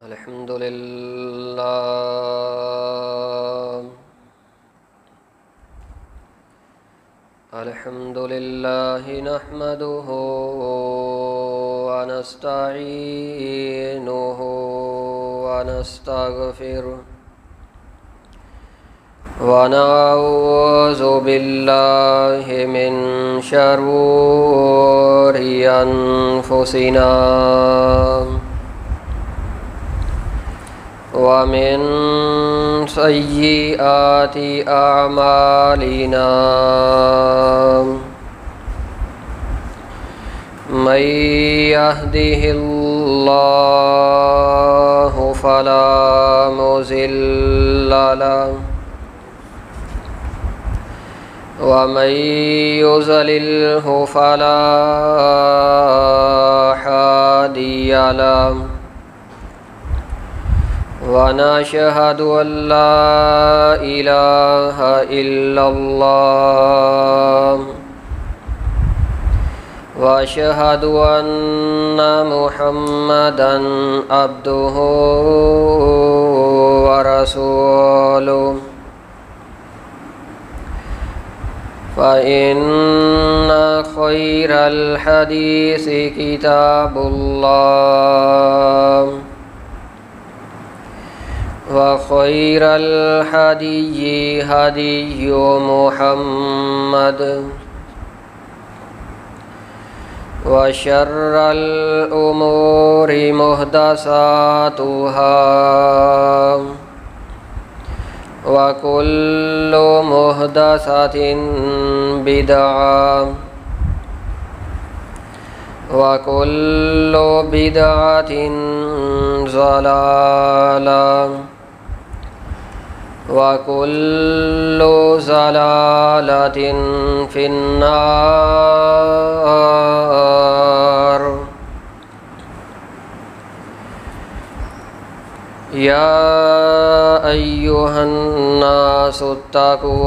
अल्हम्दुलिल्लाह नहमदुहु व नस्तईनुहु व नस्तगफिरुह व नऊज़ु बिल्लाहि मिन शरूरि अनफुसिना व मिन सय्यिआति अमालिना मन यहदिहिल्लाहु फला मुज़िल्ल लहु व मन युज़लिल्हु फला हादिय लहु व नशहदु अल्ला इलाहा इल्लल्लाह व अशहदु अन्ना मुहम्मदन अब्दुहु व रसूलुहु फ़इन्ना ख़ैरल हदीसी किताबुल्लाह व ख़ैरल हदीयि हदीयु मुहम्मद व शर्रल उमूरि मुहदसातुहा व कुल्लु मुहदसतिन बिदअह व कुल्लु बिदअतिन ज़लालह व कुल्लु ज़लालतिन फिन्नार। या अय्युहन्नासु इत्तक़ू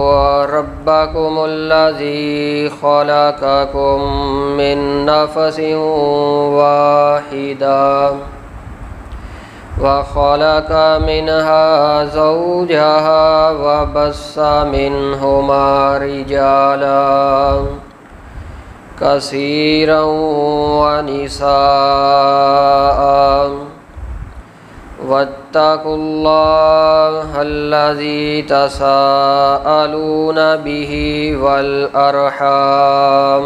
रब्बकुमुल्लज़ी ख़लक़कुम मिन नफ़सिन वाहिदा व ख़लक़ मिनहा ज़ौजहा व बस्सा मिनहुमा रिजालन कसीरन व निसाअन वत्तक़ुल्लाहल्लज़ी तसाअलून बिही वल अरहम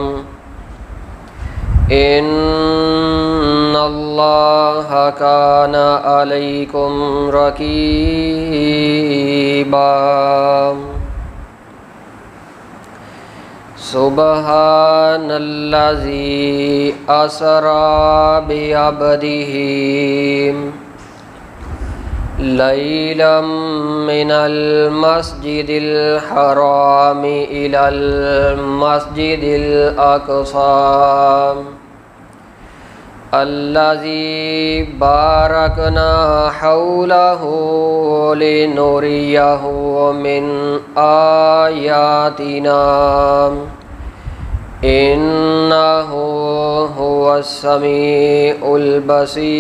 इन्नल्लाहा काना अलैकुम रक़ीबा। सुब्हानल्लज़ी असरा बिअब्दिही लैलम मिनल मस्जिदिल हरामि इलल मस्जिदिल अक़सा अल्लज़ी बारकना हौलहु लिनुरियहु मिन आयातिना इन्नहु हुवस्समीउल बसीर।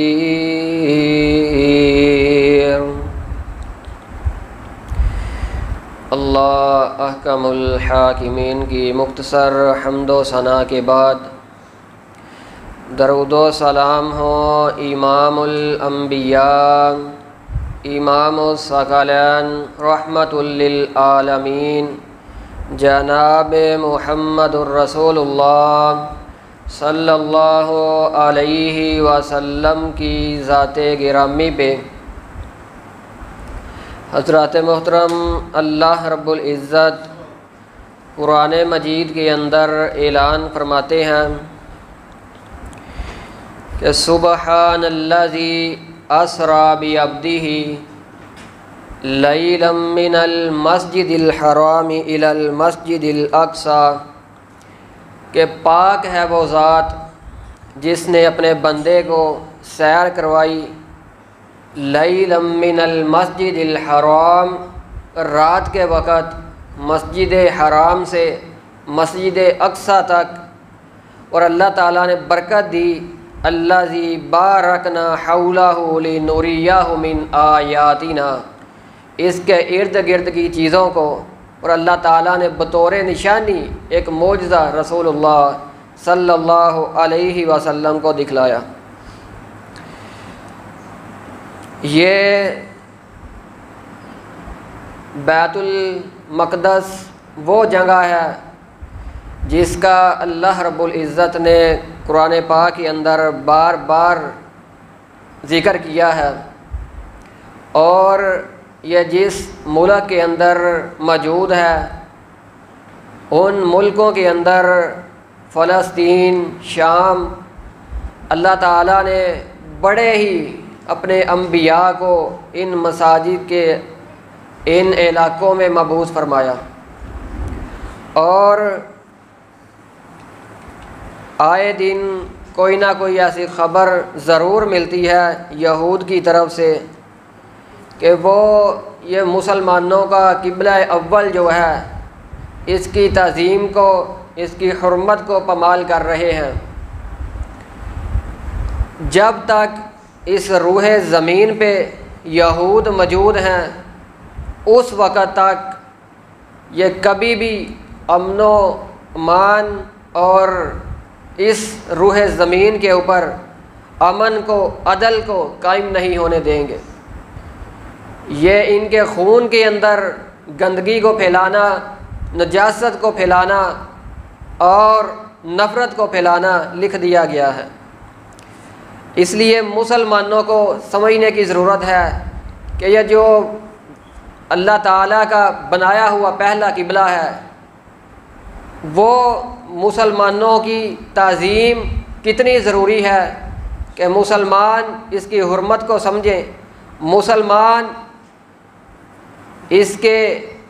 अल्लाह अहकमुल हाकिमीन की मुख्तसर हम्दो सना के बाद दरूदो सलाम हो इमामुल अंबिया इमामुस सकलैन रहमतुल लिल आलमीन जनाब मुहम्मदुर रसूलुल्लाह सल्लल्लाहु अलैहि वसल्लम की ज़ाते गिरामी पे हज़रत मोहतरम अल्लाह रब्बुल इज़्ज़त कुरान मजीद के अंदर ऐलान फरमाते हैं कि सुब्हानल्लज़ी असरा बिअब्दिही लैलम मिनल मस्जिदिल हरामि इलल मस्जिदिल अक़सा के पाक है वो ज़ात जिसने अपने बंदे को सैर करवाई लैलम मिनल मस्जिदिल हराम रात के वक़्त मस्जिद हराम से मस्जिद अक़सा तक और अल्लाह ताला ने बरकत दी अल्लज़ी बारकना हौलहु लिनुरियहु मिन आयातिना, इसके इर्द गिर्द की चीज़ों को और अल्लाह ताला ने बतौर निशानी एक मौजज़ा रसूलुल्लाह सल्लल्लाहु अलैहि वसल्लम को दिखलाया। ये बैतुल मक़दस वो जगह है जिसका अल्लाह रब्बुल इज़्ज़त ने कुरान पाक के अंदर बार बार ज़िक्र किया है, और यह जिस मुल्क के अंदर मौजूद है उन मुल्कों के अंदर फ़लस्तीन, शाम, अल्लाह ताला ने बड़े ही अपने अम्बिया को इन मसाजिद के इन इलाक़ों में मबूस फरमाया। और आए दिन कोई ना कोई ऐसी ख़बर ज़रूर मिलती है यहूद की तरफ से कि वो ये मुसलमानों का क़िबला अव्वल जो है इसकी तज़ीम को, इसकी हुर्मत को पमाल कर रहे हैं। जब तक इस रूह ज़मीन पे यहूद मौजूद हैं उस वक़्त तक ये कभी भी अमनो अमान और इस रूह ज़मीन के ऊपर अमन को, अदल को कायम नहीं होने देंगे। ये इनके खून के अंदर गंदगी को फैलाना, नजासत को फैलाना और नफ़रत को फैलाना लिख दिया गया है। इसलिए मुसलमानों को समझने की ज़रूरत है कि यह जो अल्लाह ताला का बनाया हुआ पहला क़िबला है वो मुसलमानों की ताज़ीम कितनी ज़रूरी है कि मुसलमान इसकी हुर्मत को समझें, मुसलमान इसके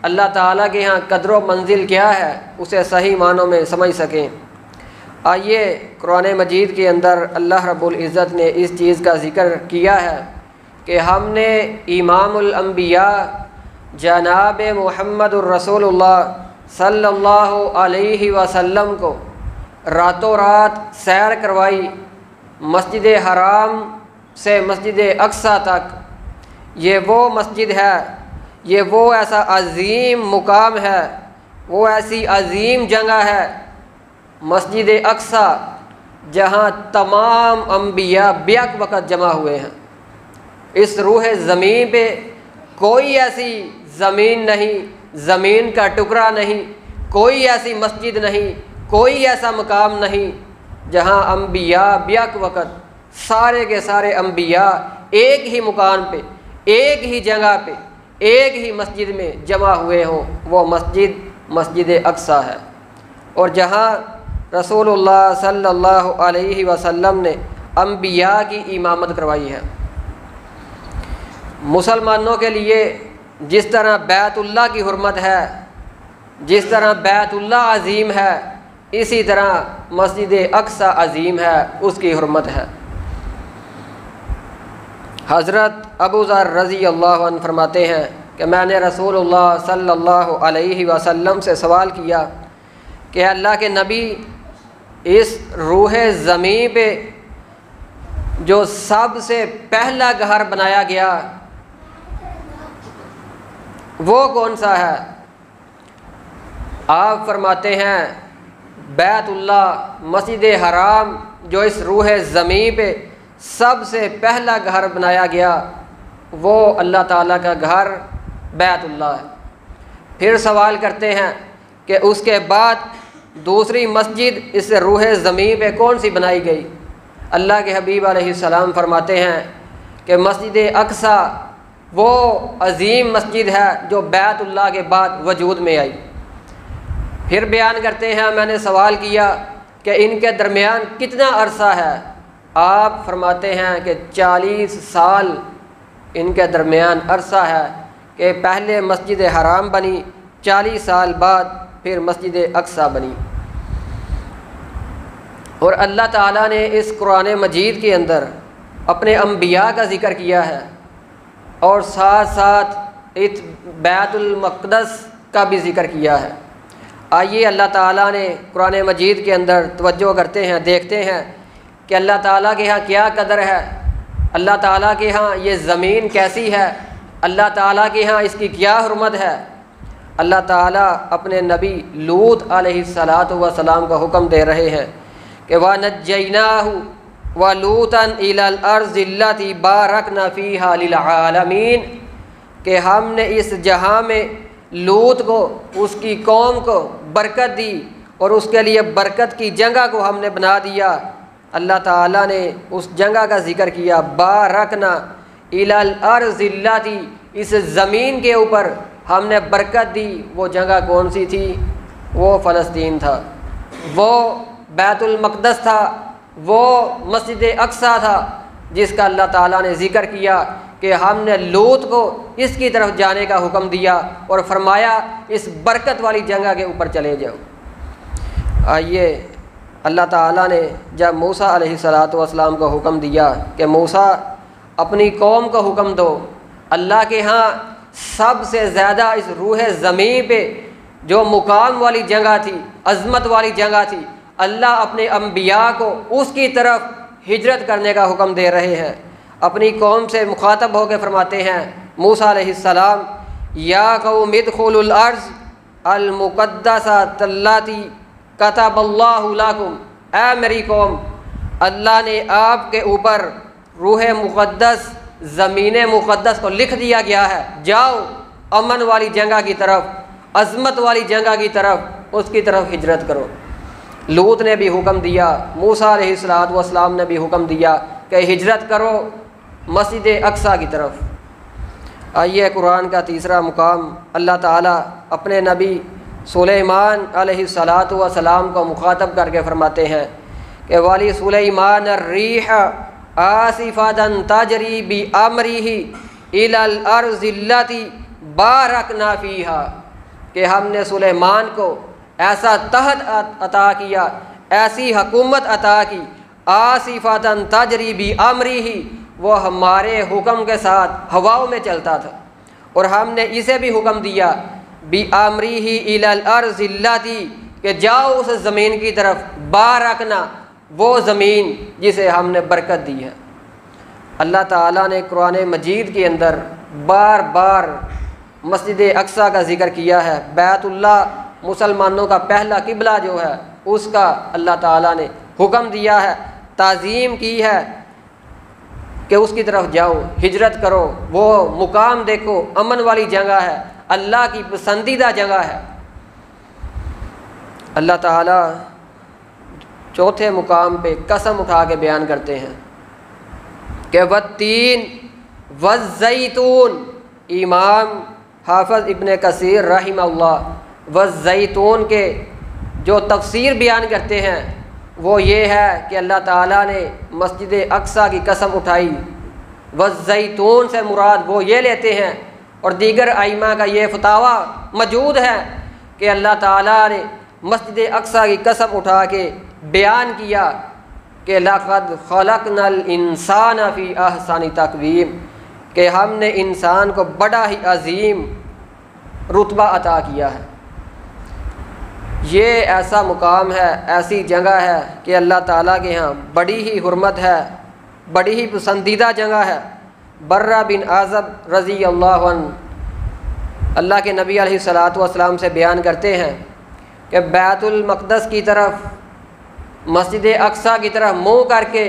अल्लाह ताला के यहाँ कदर व मंजिल क्या है उसे सही मानों में समझ सकें। आइए कुरान मजीद के अंदर अल्लाह रब्बुल इज़्ज़त ने इस चीज़ का ज़िक्र किया है कि हमने इमामुल अंबिया जनाब मुहम्मदुर रसूलुल्लाह सल्लल्लाहु अलैहि वसल्लम को रातों रात सैर करवाई मस्जिद हराम से मस्जिद अक्सा तक। ये वो मस्जिद है, ये वो ऐसा अज़ीम मुकाम है, वो ऐसी अज़ीम जगह है मस्जिद अक्सा जहाँ तमाम अम्बिया बेक वक़्त जमा हुए हैं। इस रूह ज़मीन पे कोई ऐसी ज़मीन नहीं, ज़मीन का टुकड़ा नहीं, कोई ऐसी मस्जिद नहीं, कोई ऐसा मकाम नहीं जहाँ अम्बिया बेक वक़्त सारे के सारे अम्बिया एक ही मुकाम पे, एक ही जगह पे, एक ही मस्जिद में जमा हुए हों। वो मस्जिद मस्जिद अक्सा है और जहाँ रसूलुल्लाह सल्लल्लाहु अलैहि वसल्लम ने अम्बिया की इमामत करवाई है। मुसलमानों के लिए जिस तरह बैतुल्लाह की हुर्मत है, जिस तरह बैतुल्लाह अज़ीम है, इसी तरह मस्जिद अक्सा अज़ीम है, उसकी हुर्मत है। हज़रत अबू ज़र रज़ी अल्लाह अन्हु फरमाते हैं कि मैंने रसूलुल्लाह सल्लल्लाहु अलैहि वसल्लम से सवाल किया कि अल्लाह के नबी, इस रूह ज़मीन पे जो सबसे पहला घर बनाया गया वो कौन सा है? आप फरमाते हैं बैतुल्लाह, मस्जिद हराम जो इस रूह ज़मीन पे सबसे पहला घर बनाया गया वो अल्लाह ताला का घर बैतुल्लाह है। फिर सवाल करते हैं कि उसके बाद दूसरी मस्जिद इस रूह ज़मीन पे कौन सी बनाई गई? अल्लाह के हबीब अलैहिस्सलाम फरमाते हैं कि मस्जिद अक्सा वो अज़ीम मस्जिद है जो बैतुल्लाह के बाद वजूद में आई। फिर बयान करते हैं, मैंने सवाल किया कि इनके दरमियान कितना अरसा है? आप फरमाते हैं कि 40 साल इनके दरमियान अरसा है कि पहले मस्जिद हराम बनी, 40 साल बाद फिर मस्जिद अक्सा बनी। और अल्लाह ताला ने इस कुरान मजीद के अंदर अपने अम्बिया का ज़िक्र किया है और साथ साथ इस बैतुल मक़दस का भी ज़िक्र किया है। आइए अल्लाह ताला ने कुरान मजीद के अंदर तवज्जो करते हैं, देखते हैं कि अल्लाह ताला के यहाँ क्या कदर है, अल्लाह ताला के यहाँ ये ज़मीन कैसी है, अल्लाह ताला के यहाँ इसकी क्या हुर्मत है। अल्लाह ताला अपने नबी लूत अलैहिस्सलातु वस्सलाम का हुक्म दे रहे हैं कि व नज्जैनाहु व लूतन इलल अर्ज़िल्लती बारकना फ़ीहा लिल आलमीन, कि हमने इस जहाँ में लूत को, उसकी कौम को बरकत दी और उसके लिए बरकत की जगह को हमने बना दिया। अल्लाह ताला ने उस जगह का ज़िक्र किया, बारकना इलल अर्ज़िल्लती, इस ज़मीन के ऊपर हमने बरकत दी। वो जगह कौन सी थी? वो फ़लस्तीन था, वो बैतुल मक़दस था, वो मस्जिद अक्सा था, जिसका अल्लाह ताला ने ज़िक्र किया कि हमने लूत को इसकी तरफ जाने का हुक्म दिया और फरमाया इस बरकत वाली जगह के ऊपर चले जाओ। आइए, अल्लाह ताला ने जब मूसा अलैहिस्सलातु वस्सलाम को हुक्म दिया कि मूसा अपनी कौम को हुक्म दो, अल्लाह के यहाँ सबसे ज़्यादा इस रूह ज़मीन पे जो मुकाम वाली जगह थी, अज़मत वाली जगह थी, अल्लाह अपने अम्बिया को उसकी तरफ हिजरत करने का हुक्म दे रहे हैं। अपनी कौम से मुखातब होकर फरमाते हैं मूसा अलैहिस्सलाम, या कौम इदखुलुल अर्ज़ अल मुक़द्दसतल्लती कतबल्लाहु लकुम, ऐ मेरी कौम, अल्लाह ने आपके ऊपर रूह मुक़द्दस, ज़मीन मुक़द्दस को लिख दिया गया है, जाओ अमन वाली जगह की तरफ, अज़मत वाली जगह की तरफ, उसकी तरफ हिजरत करो। लूत ने भी हुक्म दिया, मूसा अलैहिस्सलातु वस्सलाम ने भी हुक्म दिया कि हिजरत करो मस्जिद अक्सा की तरफ। आइए, कुरान का तीसरा मुकाम अल्लाह ताला अपने नबी सुलेमान अलैहिस्सलातु वस्सलाम को मुखातब करके फ़रमाते हैं कि वाली सुलेमान अर्रीह आसिफतन तजरी बि अमरिही इलल अर्ज़िल्लती बारकना फ़ीहा, कि हमने सुलेमान को ऐसा तहत अता किया, ऐसी हुकूमत अता की, आसिफतन तजरी बि अमरिही, वो हमारे हुक्म के साथ हवाओं में चलता था। और हमने इसे भी हुक्म दिया बि अमरिही इलल अर्ज़िल्लती, कि जाओ उस ज़मीन की तरफ, बारकना, वो ज़मीन जिसे हमने बरकत दी है। अल्लाह ताला ने कुरान मजीद के अंदर बार बार मस्जिद अक्सा का ज़िक्र किया है। बैतुल्लाह मुसलमानों का पहला किबला जो है, उसका अल्लाह ताला ने हुक्म दिया है, ताज़ीम की है कि उसकी तरफ जाओ, हिजरत करो, वो मुकाम देखो, अमन वाली जगह है, अल्लाह की पसंदीदा जगह है। अल्लाह ताला चौथे मुकाम पे कसम उठा के बयान करते हैं कि वत्तीन वज़्ज़ैतून, इमाम हाफ़िज़ इब्न कसीर रहिमहुल्लाह वज़्ज़ैतून के जो तफसीर बयान करते हैं वो ये है कि अल्लाह ताला ने मस्जिद अक्सा की कसम उठाई। वज़्ज़ैतून से मुराद वो ये लेते हैं, और दीगर आइमा का ये फतावा मौजूद है कि अल्लाह ताला ने मस्जिद अक्सा की कसम उठा के बयान किया कि लक़द ख़लक़नल इंसान फ़ी अहसनि तक़वीम, कि हमने इंसान को बड़ा ही अजीम रुतबा अता किया है। ये ऐसा मुकाम है, ऐसी जगह है कि अल्लाह ताला के यहाँ बड़ी ही हुर्मत है, बड़ी ही पसंदीदा जगह है। बर्रा बिन आज़ब रज़ी अल्लाहु अन्हु अल्लाह के नबी अलैहिस्सलातु वस्सलाम से बयान करते हैं कि बैतुल मक़दस की तरफ, मस्जिद अक्सा की तरफ मुँह करके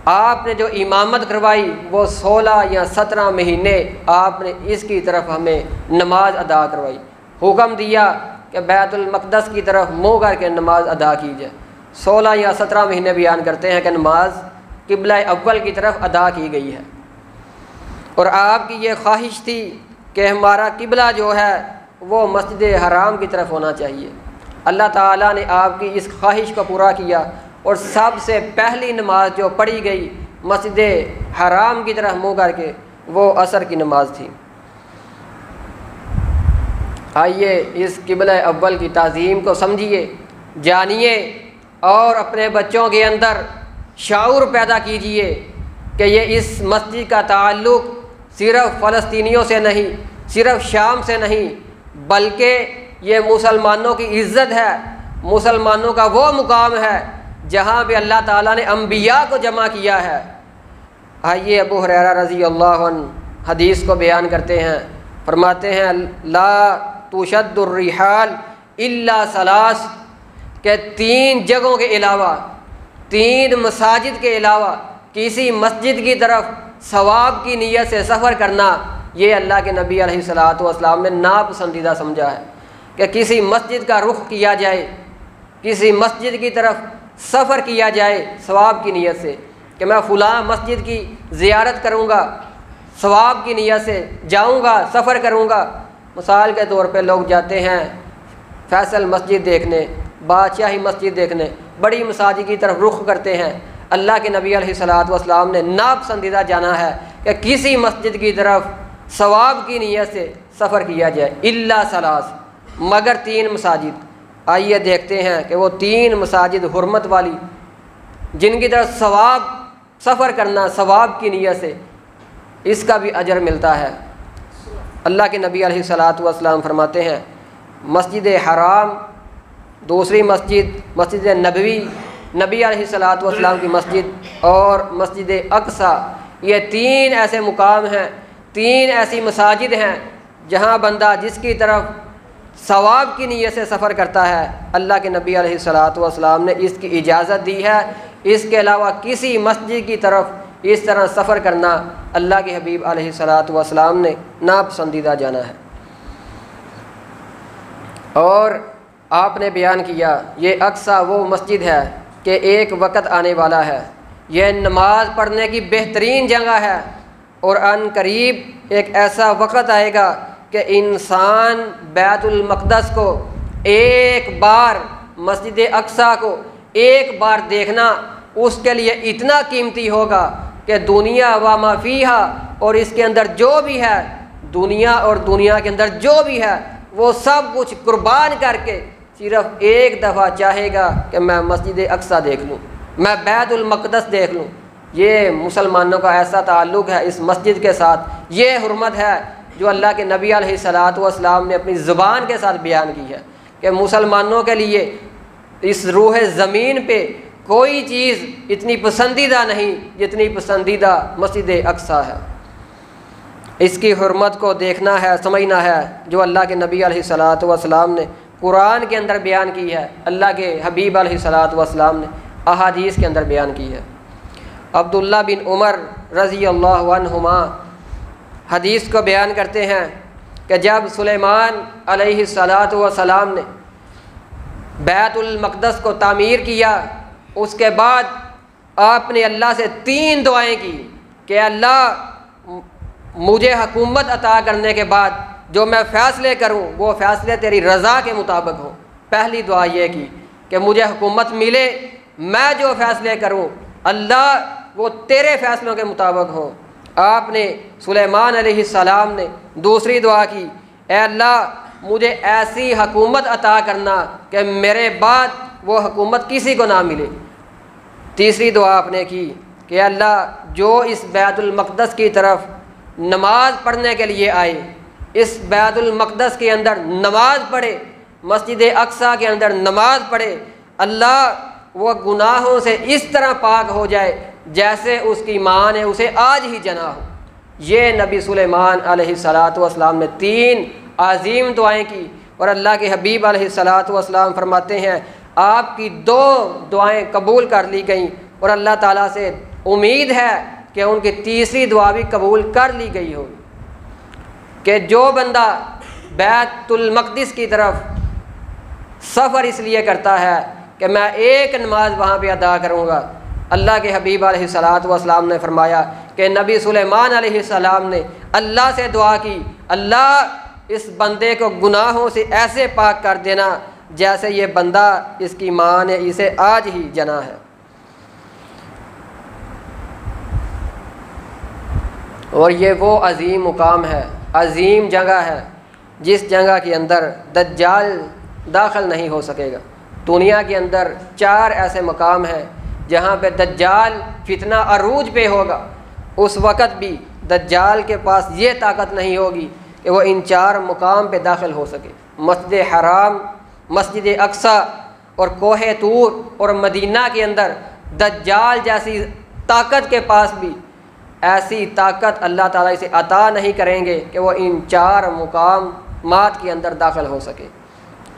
आपने जो इमामत करवाई वो 16 या 17 महीने आपने इसकी तरफ हमें नमाज अदा करवाई। हुक्म दिया कि बैतुल मक़दस की तरफ मुँह करके नमाज अदा की जाए। 16 या 17 महीने बयान करते हैं कि नमाज किबला अव्वल की तरफ अदा की गई है। और आपकी ये ख्वाहिश थी कि हमारा किबला जो है वो मस्जिद हराम की तरफ होना चाहिए। अल्लाह ताला ने आपकी इस ख्वाहिश को पूरा किया और सबसे पहली नमाज जो पढ़ी गई मस्जिद हराम की तरफ मुँह करके, वो असर की नमाज थी। आइए इस किबला अव्वल की ताज़ीम को समझिए, जानिए और अपने बच्चों के अंदर शाऊर पैदा कीजिए कि ये इस मस्जिद का ताल्लुक़ सिर्फ़ फ़लस्तीनियों से नहीं, सिर्फ़ शाम से नहीं, बल्कि ये मुसलमानों की इज़्ज़त है, मुसलमानों का वो मुकाम है जहाँ पे अल्लाह ताला ने अम्बिया को जमा किया है। आइए अबू हुरैरा रज़ी अल्लाह अन्हु हदीस को बयान करते हैं, फरमाते हैं ला तुशद्दुर रिहाल इल्ला सलास, के 3 जगहों के अलावा, 3 मसाजिद के अलावा किसी मस्जिद की तरफ सवाब की नीयत से सफ़र करना, ये अल्लाह के नबी अलैहिस्सलातु वस्सलाम ने नापसंदीदा समझा है। कि किसी मस्जिद का रुख किया जाए, किसी मस्जिद की तरफ सफ़र किया जाए सवाब की नीयत से, कि मैं फ़लाँ मस्जिद की ज़ियारत करूँगा, सवाब की नीयत से जाऊँगा, सफ़र करूँगा। मिसाल के तौर पे लोग जाते हैं फैसल मस्जिद देखने, बादशाही मस्जिद देखने, बड़ी मसाजिद की तरफ रुख करते हैं। अल्लाह के नबी अलैहिस्सलातु वस्सलाम ने नापसंदीदा जाना है कि किसी मस्जिद की तरफ सवाब की नीयत से सफ़र किया जाए, इल्ला सलास, मगर 3 मसाजिद। आइए देखते हैं कि वो 3 मसाजिद हुर्मत वाली, जिनकी तरफ सवाब सफ़र करना सवाब की नीयत से, इसका भी अजर मिलता है। अल्लाह के नबी अलैहिस्सलातु वस्सलाम फरमाते हैं मस्जिद हराम, दूसरी मस्जिद मस्जिद नबवी, नबी अलैहिस्सलातु वस्सलाम की मस्जिद, और मस्जिद अक्सा, ये 3 ऐसे मुकाम हैं, 3 ऐसी मसाजिद हैं जहाँ बंदा जिसकी तरफ सवाब की नीयत से सफ़र करता है, अल्लाह के नबी अलैहिस्सलातु वस्सलाम ने इसकी इजाज़त दी है। इसके अलावा किसी मस्जिद की तरफ इस तरह सफ़र करना अल्लाह के हबीब अलैहिस्सलातु वस्सलाम ने नापसंदीदा जाना है। और आपने बयान किया ये अक्सा वो मस्जिद है कि एक वक़्त आने वाला है, यह नमाज पढ़ने की बेहतरीन जगह है, और अन करीब एक ऐसा वक़्त आएगा कि इंसान बैतुल मक़दस को एक बार, मस्जिद अक्सा को एक बार देखना उसके लिए इतना कीमती होगा कि दुनिया व मा फ़ीहा, और इसके अंदर जो भी है, दुनिया और दुनिया के अंदर जो भी है, वो सब कुछ कुर्बान करके सिर्फ़ एक दफ़ा चाहेगा कि मैं मस्जिद अक्सा देख लूँ, मैं बैतुल मक़दस देख लूँ। ये मुसलमानों का ऐसा ताल्लुक़ है इस मस्जिद के साथ, ये हुर्मत है जो अल्लाह के नबी अलैहिस्सलातु वस्सलाम ने अपनी ज़ुबान के साथ बयान की है कि मुसलमानों के लिए इस रूह ज़मीन पे कोई चीज़ इतनी पसंदीदा नहीं जितनी पसंदीदा मस्जिद अक्सा है। इसकी हुर्मत को देखना है, समझना है, जो अल्लाह के नबी अलैहिस्सलातु वस्सलाम ने कुरान के अंदर बयान की है, अल्लाह के हबीब अलैहिस्सलातु वस्सलाम ने अहादीस के अंदर बयान की है। अब्दुल्ला बिन उमर रज़ी अल्लाहु अन्हुमा हदीस को बयान करते हैं कि जब सुलेमान अलैहिस्सलातु वस्सलाम ने बैतुल मक़दस को तामीर किया, उसके बाद आपने अल्लाह से 3 दुआएं की कि अल्लाह मुझे हुकूमत अता करने के बाद जो मैं फ़ैसले करूं वो फ़ैसले तेरी रज़ा के मुताबिक हों। पहली दुआ ये की कि मुझे हुकूमत मिले, मैं जो फ़ैसले करूं अल्लाह वो तेरे फ़ैसलों के मुताबिक हों। आपने सुलेमान अलैहिस्सलाम ने दूसरी दुआ की, ए अल्लाह मुझे ऐसी हुकूमत अता करना कि मेरे बाद वो हुकूमत किसी को ना मिले। तीसरी दुआ आपने की कि अल्लाह जो इस बैतुल मक़दस की तरफ नमाज पढ़ने के लिए आए, इस बैतुल मक़दस के अंदर नमाज पढ़े, मस्जिद अक्सा के अंदर नमाज पढ़े, अल्लाह वो गुनाहों से इस तरह पाक हो जाए जैसे उसकी माँ ने उसे आज ही जना हो। ये नबी सुलेमान अलैहिस्सलातु वस्सलाम ने 3 अजीम दुआएं की, और अल्लाह के हबीब अलैहिस्सलातु वस्सलाम फरमाते हैं आपकी 2 दुआएं कबूल कर ली गई, और अल्लाह ताला से उम्मीद है कि उनकी तीसरी दुआ भी कबूल कर ली गई हो। कि जो बंदा बैतुल मक़दिस की तरफ सफ़र इसलिए करता है कि मैं एक नमाज वहाँ पे अदा करूँगा, अल्लाह के हबीब अलैहिस्सलातु वस्सलाम ने फरमाया कि नबी सुलेमान अलैहिस्सलाम ने अल्लाह से दुआ की, अल्लाह इस बंदे को गुनाहों से ऐसे पाक कर देना जैसे ये बंदा इसकी माँ ने इसे आज ही जना है। और ये वो अजीम मुकाम है, अजीम जगह है जिस जगह के अंदर दज्जाल दाखिल नहीं हो सकेगा। दुनिया के अंदर 4 ऐसे मकाम हैं जहाँ पे दज्जाल फितना अरूज पे होगा। उस वक़्त भी दज्जाल के पास ये ताकत नहीं होगी कि वो इन 4 मुकाम पे दाखिल हो सके, मस्जिद हराम, मस्जिद अक्सा और कोहे तूर और मदीना के अंदर दज्जाल जैसी ताकत के पास भी ऐसी ताकत अल्लाह ताला इसे अता नहीं करेंगे कि वो इन 4 मुकामात के अंदर दाखिल हो सके।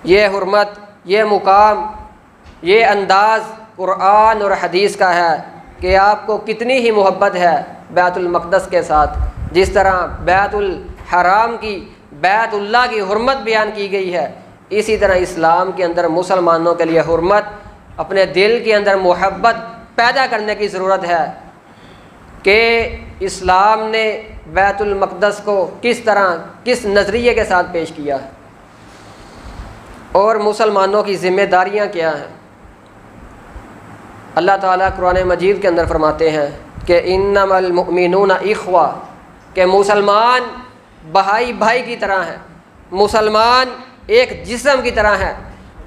ये हुर्मत, ये मुकाम, ये अंदाज़ कुरान और हदीस का है कि आपको कितनी ही मोहब्बत है बैतुल मक़दस के साथ। जिस तरह बैतुल हराम की, बैतुल्लाह की हुर्मत बयान की गई है, इसी तरह इस्लाम के अंदर मुसलमानों के लिए हुर्मत, अपने दिल के अंदर मोहब्बत पैदा करने की ज़रूरत है कि इस्लाम ने बैतुल मक़दस को किस तरह, किस नज़रिए के साथ पेश किया है और मुसलमानों की ज़िम्मेदारियाँ क्या हैं। अल्लाह ताला कुरान मजीद के अंदर फरमाते हैं कि इन्नमल मुमिनूना इख्वा, के मुसलमान भाई भाई की तरह हैं, मुसलमान एक जिस्म की तरह हैं,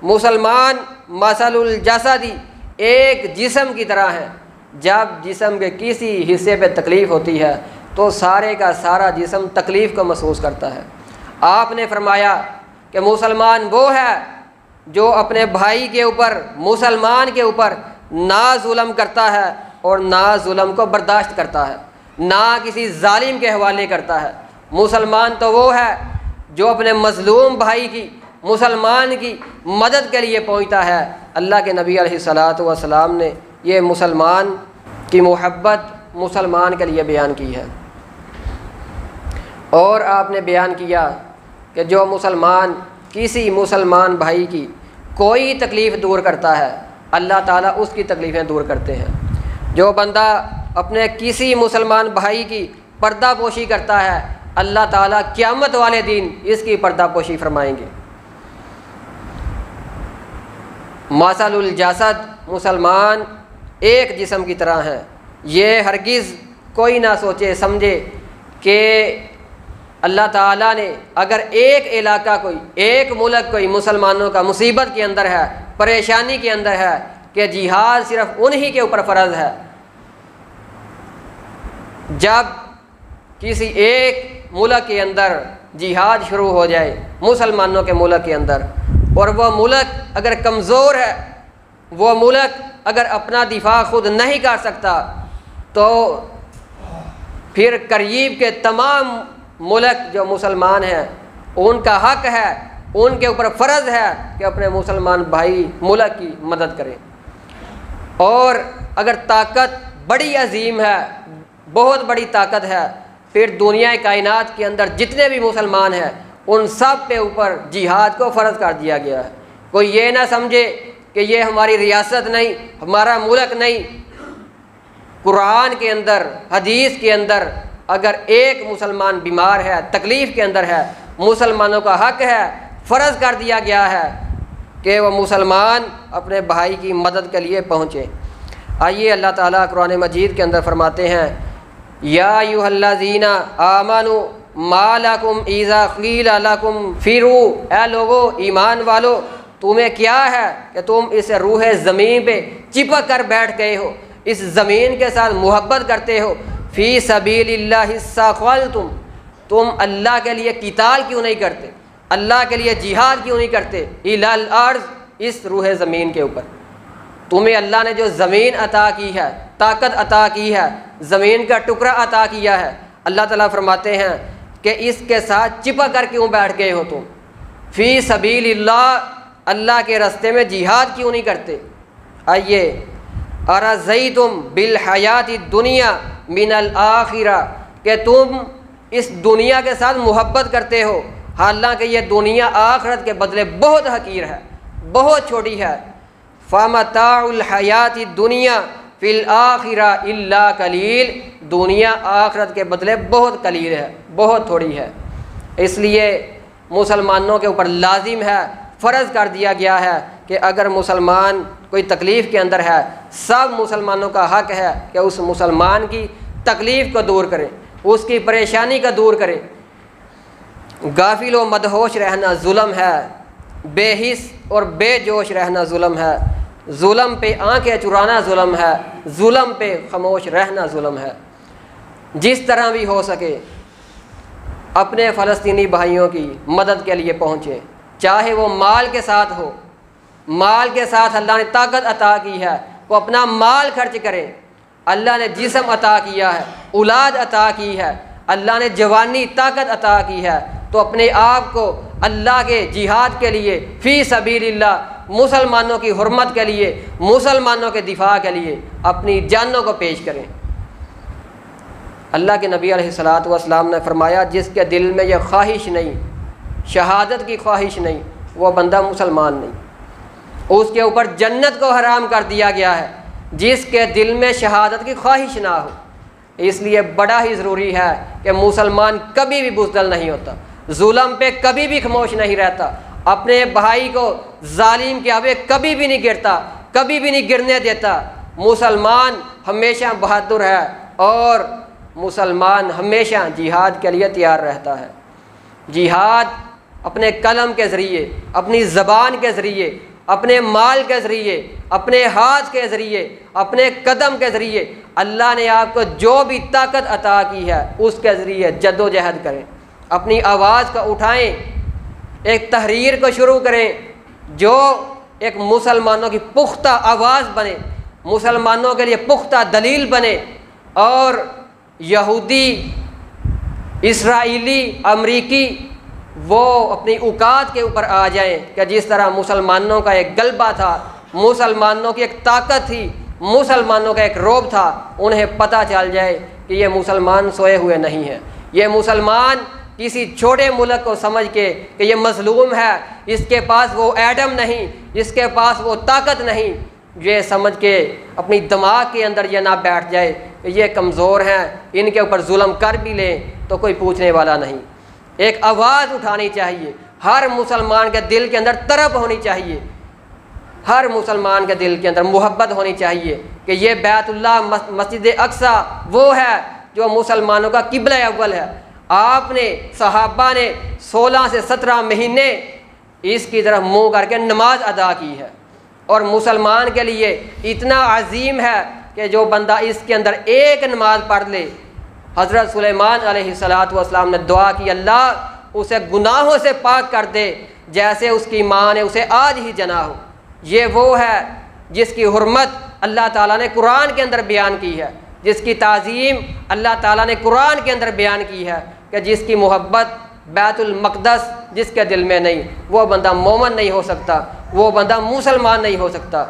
मुसलमान मसलुल जसदी, एक जिस्म की तरह हैं। जब जिस्म के किसी हिस्से पे तकलीफ़ होती है तो सारे का सारा जिस्म तकलीफ़ को महसूस करता है। आपने फरमाया कि मुसलमान वो है जो अपने भाई के ऊपर, मुसलमान के ऊपर ना जुल्म करता है और ना जुल्म को बर्दाश्त करता है, ना किसी जालिम के हवाले करता है। मुसलमान तो वो है जो अपने मज़लूम भाई की, मुसलमान की मदद के लिए पहुंचता है। अल्लाह के नबी अलैहिस्सलातु वस्सलाम ने ये मुसलमान की मोहब्बत मुसलमान के लिए बयान की है। और आपने बयान किया कि जो मुसलमान किसी मुसलमान भाई की कोई तकलीफ़ दूर करता है, अल्लाह ताला उसकी तकलीफ़ें दूर करते हैं। जो बंदा अपने किसी मुसलमान भाई की पर्दापोशी करता है, अल्लाह ताला क़यामत वाले दिन इसकी पर्दापोशी फरमाएंगे। मसलुल जसद, मुसलमान एक जिस्म की तरह हैं। ये हरगिज़ कोई ना सोचे समझे कि अल्लाह ताला ने अगर एक इलाका कोई, एक मुल्क कोई मुसलमानों का मुसीबत के अंदर है, परेशानी के अंदर है, कि जिहाद सिर्फ उन्हीं के ऊपर फ़र्ज़ है। जब किसी एक मुल्क के अंदर जिहाद शुरू हो जाए, मुसलमानों के मुल्क के अंदर, और वह मुल्क अगर कमज़ोर है, वह मुल्क अगर अपना दिफा खुद नहीं कर सकता, तो फिर करीब के तमाम मुल्क जो मुसलमान हैं उनका हक है, उनके ऊपर फ़र्ज़ है कि अपने मुसलमान भाई मुल्क की मदद करें। और अगर ताकत बड़ी अजीम है, बहुत बड़ी ताकत है, फिर दुनिया कायनात के अंदर जितने भी मुसलमान हैं उन सब पे ऊपर जिहाद को फ़र्ज़ कर दिया गया है। कोई ये ना समझे कि ये हमारी रियासत नहीं, हमारा मुल्क नहीं। कुरान के अंदर, हदीस के अंदर अगर एक मुसलमान बीमार है, तकलीफ़ के अंदर है, मुसलमानों का हक है, फ़र्ज़ कर दिया गया है कि वह मुसलमान अपने भाई की मदद के लिए पहुँचे। आइए अल्लाह ताला कुरान मजीद के अंदर फरमाते हैं, या अय्युहल्लज़ीना आमनु मा लकुम इज़ा क़ीला लकुम फ़िरू, ऐ लोगो ईमान वालो, तुम्हें क्या है कि तुम इस रूह ज़मीन पे चिपक कर बैठ गए हो, इस ज़मीन के साथ मोहब्बत करते हो। फ़ी सबीलिल्लाहि सक़लतुम, तुम अल्लाह के लिए क़िताल क्यों नहीं करते, अल्लाह के लिए जिहाद क्यों नहीं करते, इलल अर्ज़, इस रूह ज़मीन के ऊपर। तुम्हें अल्लाह ने जो ज़मीन अता की है, ताकत अता की है, ज़मीन का टुकड़ा अता किया है, अल्लाह ताला फरमाते हैं कि इसके साथ चिपक कर क्यों बैठ गए हो तुम। फ़ी सबीलिल्लाह, अल्लाह के रास्ते में जिहाद क्यों नहीं करते। आइए, अरज़ैतुम बिल हयाति दुनिया मिनल आखिरा, कि तुम इस दुनिया के साथ मोहब्बत करते हो, हालांकि ये दुनिया आखिरत के बदले बहुत हकीर है, बहुत छोटी है। फ़मताउल हयाति दुनिया फ़िल आखिरा इल्ला कलील, दुनिया आखिरत के बदले बहुत कलील है, बहुत थोड़ी है। इसलिए मुसलमानों के ऊपर लाजिम है, फ़र्ज़ कर दिया गया है कि अगर मुसलमान कोई तकलीफ़ के अंदर है, सब मुसलमानों का हक है कि उस मुसलमान की तकलीफ़ को दूर करें, उसकी परेशानी को दूर करें। गाफिल व मदहोश रहना जुल्म है, बेहिस और बेजोश रहना जुल्म है, जुल्म पे आंखें चुराना जुल्म है, जुल्म पे खामोश रहना जुल्म है। जिस तरह भी हो सके अपने फ़लस्तीनी भाइयों की मदद के लिए पहुँचें, चाहे वो माल के साथ हो, माल के साथ अल्लाह ने ताकत अता की है, वो अपना माल खर्च करें। अल्लाह ने जिस्म अता किया है, औलाद अता की है, अल्लाह ने जवानी ताकत अता की है, तो अपने आप को अल्लाह के जिहाद के लिए, फ़ी सबीलिल्लाह, मुसलमानों की हुर्मत के लिए, मुसलमानों के दिफा के लिए अपनी जानों को पेश करें। अल्लाह के नबी अलैहिस्सलातु वस्सलाम ने फरमाया, जिसके दिल में यह ख्वाहिश नहीं, शहादत की ख्वाहिश नहीं, वह बंदा मुसलमान नहीं, उसके ऊपर जन्नत को हराम कर दिया गया है। जिसके दिल में शहादत की ख्वाहिश ना हो, इसलिए बड़ा ही ज़रूरी है कि मुसलमान कभी भी बुज़दिल नहीं होता, जुल्म पे कभी भी खामोश नहीं रहता, अपने भाई को जालिम के आगे कभी भी नहीं गिरता, कभी भी नहीं गिरने देता। मुसलमान हमेशा बहादुर है और मुसलमान हमेशा जिहाद के लिए तैयार रहता है। जिहाद अपने कलम के ज़रिए, अपनी ज़बान के ज़रिए, अपने माल के ज़रिए, अपने हाथ के ज़रिए, अपने कदम के ज़रिए, अल्लाह ने आपको जो भी ताकत अता की है उसके ज़रिए जद्दोजहद करें, अपनी आवाज़ को उठाएं, एक तहरीर को शुरू करें जो एक मुसलमानों की पुख्ता आवाज़ बने, मुसलमानों के लिए पुख्ता दलील बने, और यहूदी, इसराइली, अमरीकी वो अपनी औकात के ऊपर आ जाएं कि जिस तरह मुसलमानों का एक गलबा था, मुसलमानों की एक ताकत थी, मुसलमानों का एक रौब था, उन्हें पता चल जाए कि ये मुसलमान सोए हुए नहीं हैं, ये मुसलमान किसी छोटे मुल्क को समझ के कि ये मज़लूम है, इसके पास वो एटम नहीं, इसके पास वो ताकत नहीं, ये समझ के अपनी दिमाग के अंदर ये ना बैठ जाए कि ये कमज़ोर हैं, इनके ऊपर जुल्म कर भी लें तो कोई पूछने वाला नहीं। एक आवाज़ उठानी चाहिए, हर मुसलमान के दिल के अंदर तरफ होनी चाहिए, हर मुसलमान के दिल के अंदर मोहब्बत होनी चाहिए कि ये बैतुल्लाह, मस्जिद अक्सा वो है जो मुसलमानों का किबला अव्वल है। आपने, सहाबा ने 16 से 17 महीने इसकी तरफ मुँह करके नमाज अदा की है, और मुसलमान के लिए इतना अजीम है कि जो बंदा इसके अंदर एक नमाज पढ़ ले, हज़रत सुलेमान अलैहिस्सलातु वस्सलाम ने दुआ की, अल्लाह उसे गुनाहों से पाक कर दे जैसे उसकी माँ ने उसे आज ही जना हो। ये वो है जिसकी हुर्मत अल्लाह ताला ने कुरान के अंदर बयान की है, जिसकी ताज़ीम अल्लाह ताला ने कुरान के अंदर बयान की है, कि जिसकी मोहब्बत बैतुल मक़दस जिसके दिल में नहीं, वो बंदा मोमन नहीं हो सकता, वो बंदा मुसलमान नहीं हो सकता।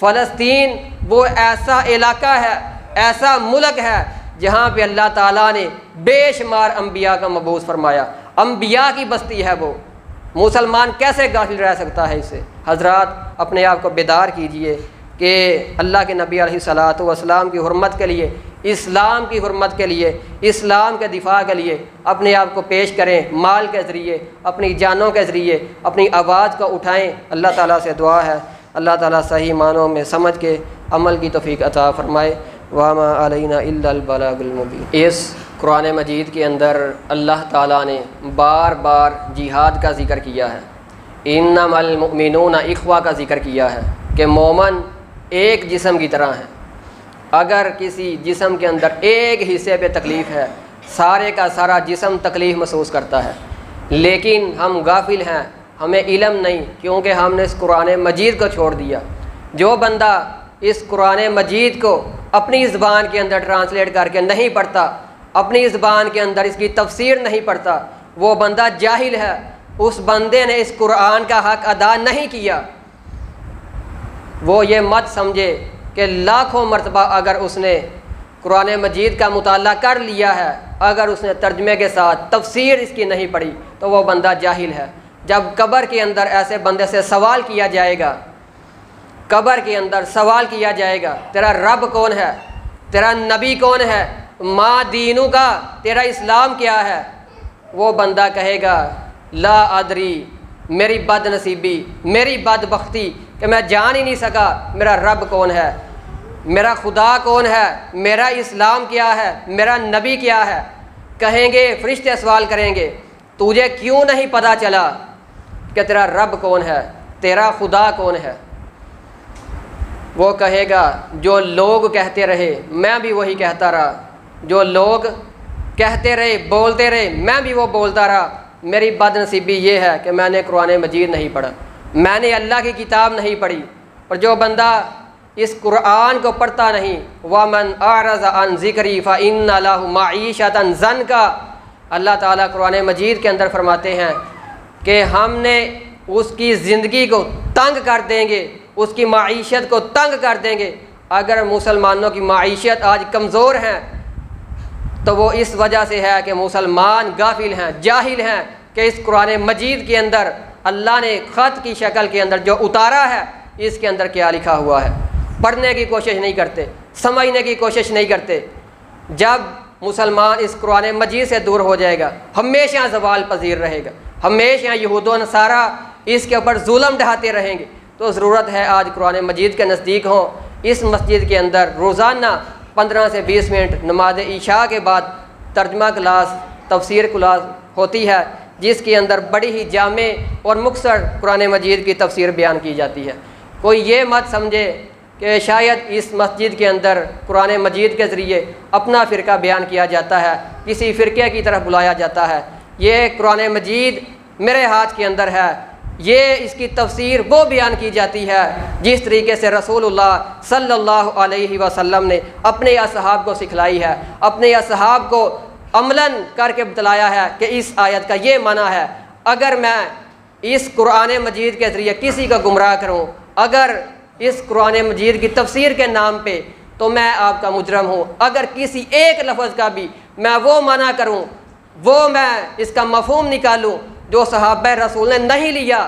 फ़लस्तीन वो ऐसा इलाका है, ऐसा मुल्क है जहाँ पे अल्लाह ताला ने बेशुमार अम्बिया का मबूस फरमाया, अम्बिया की बस्ती है वो। मुसलमान कैसे गाफिल रह सकता है इससे? हज़रात अपने आप को बेदार कीजिए कि अल्लाह के नबी अलैहिस्सलातु वस्सलाम की हुर्मत के लिए, इस्लाम की हुर्मत के लिए, इस्लाम के दिफा के लिए अपने आप को पेश करें, माल के ज़रिए, अपनी जानों के ज़रिए अपनी आवाज़ को उठाएँ। अल्लाह ताला से दुआ है अल्लाह ताला सही मानों में समझ के अमल की तौफीक अता फ़रमाए। वामा अलैना इल्लल बलागुल मुबीन। इस कुरान मजीद के अंदर अल्लाह ताला ने बार बार जिहाद का ज़िक्र किया है, इन्नमल मुमिनूना इख्वा का ज़िक्र किया है कि मोमन एक जिस्म की तरह है। अगर किसी जिस्म के अंदर एक हिस्से पे तकलीफ़ है, सारे का सारा जिस्म तकलीफ़ महसूस करता है, लेकिन हम गाफिल हैं, हमें इल्म नहीं, क्योंकि हमने इस कुरान मजीद को छोड़ दिया। जो बंदा इस कुरान मजीद को अपनी ज़बान के अंदर ट्रांसलेट करके नहीं पढ़ता, अपनी ज़बान के अंदर इसकी तफसीर नहीं पढ़ता, वो बंदा जाहिल है, उस बंदे ने इस कुरान का हक़ अदा नहीं किया। वो ये मत समझे कि लाखों मरतबा अगर उसने कुरान मजीद का मुताला कर लिया है, अगर उसने तर्जमे के साथ तफसीर इसकी नहीं पढ़ी, तो वो बंदा जाहिल है। जब कब्र के अंदर ऐसे बंदे से सवाल किया जाएगा, कब्र के अंदर सवाल किया जाएगा, तेरा रब कौन है, तेरा नबी कौन है, माँ दीनू का, तेरा इस्लाम क्या है, वो बंदा कहेगा ला अदरी, मेरी बदनसीबी, मेरी बदबख्ती कि मैं जान ही नहीं सका मेरा रब कौन है, मेरा खुदा कौन है, मेरा इस्लाम क्या है, मेरा नबी क्या है। कहेंगे, फरिश्ते सवाल करेंगे, तुझे क्यों नहीं पता चला कि तेरा रब कौन है, तेरा खुदा कौन है। वो कहेगा जो लोग कहते रहे मैं भी वही कहता रहा, जो लोग कहते रहे बोलते रहे मैं भी वो बोलता रहा, मेरी बदनसीबी ये है कि मैंने कुरान मजीद नहीं पढ़ा। मैंने अल्लाह की किताब नहीं पढ़ी। और जो बंदा इस कुरान को पढ़ता नहीं, वमन आरज़ अन ज़िक्री फ़इन्न लहु मईशतन ज़न्का, अल्लाह ताला कुरान मजीद के अंदर फरमाते हैं कि हमने उसकी ज़िंदगी को तंग कर देंगे, उसकी मईशत को तंग कर देंगे। अगर मुसलमानों की मईशत आज कमज़ोर है तो वो इस वजह से है कि मुसलमान गाफिल हैं, जाहिल हैं कि इस कुरान मजीद के अंदर अल्लाह ने ख़त की शक्ल के अंदर जो उतारा है इसके अंदर क्या लिखा हुआ है। पढ़ने की कोशिश नहीं करते, समझने की कोशिश नहीं करते। जब मुसलमान इस कुरान मजीद से दूर हो जाएगा, हमेशा ज़वाल पजीर रहेगा, हमेशा यहूद व नसारा इसके ऊपर जुल्म ढाते रहेंगे। तो ज़रूरत है आज कुरान मजीद के नज़दीक हों। इस मस्जिद के अंदर रोज़ाना 15 से 20 मिनट नमाज इशा के बाद तर्जमा क्लास, तफसीर क्लास होती है, जिसके अंदर बड़ी ही जामे और मुख्तसर कुरान मजीद की तफसीर बयान की जाती है। कोई ये मत समझे कि शायद इस मस्जिद के अंदर कुरान मजीद के ज़रिए अपना फ़िरका बयान किया जाता है, किसी फ़िरके की तरफ बुलाया जाता है। ये कुरान मजीद मेरे हाथ के अंदर है, ये इसकी तफसीर वो बयान की जाती है जिस तरीके से रसूलुल्लाह सल्लल्लाहु अलैहि वसल्लम ने अपने असहाब को सिखलाई है, अपने असहाब को अमलन करके बतलाया है कि इस आयत का ये माना है। अगर मैं इस कुरान मजीद के ज़रिए किसी को गुमराह करूँ, अगर इस कुरान मजीद की तफसीर के नाम पे, तो मैं आपका मुजरम हूँ। अगर किसी एक लफ्ज़ का भी मैं वो मना करूँ, वो मैं इसका मफ़हूम निकालूँ जो सहाबा रसूल ने नहीं लिया,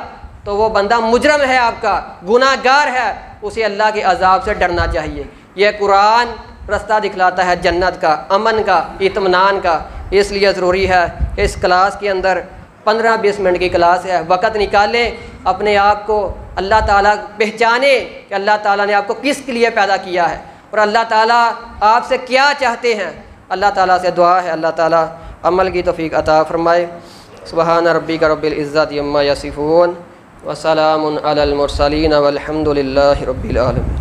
तो वो बंदा मुजरम है, आपका गुनाहगार है। उसे अल्लाह के अज़ाब से डरना चाहिए। यह कुरान रास्ता दिखलाता है जन्नत का, अमन का, इत्मीनान का। इसलिए ज़रूरी है कि इस क्लास के अंदर 15-20 मिनट की क्लास है, वक़्त निकालें, अपने आप को अल्लाह ताला पहचाने कि अल्लाह ताला ने आपको किस लिए पैदा किया है और अल्लाह ताला आपसे क्या चाहते हैं। अल्लाह ताला से दुआ है अल्लाह ताला अमल की तौफीक अता फ़रमाए। सुब्हान रब्बिका रब्बिल इज़्ज़ति अम्मा यसिफ़ून व सलामुन अलल मुरसलीन वल्हम्दुलिल्लाहि रब्बिल आलमीन।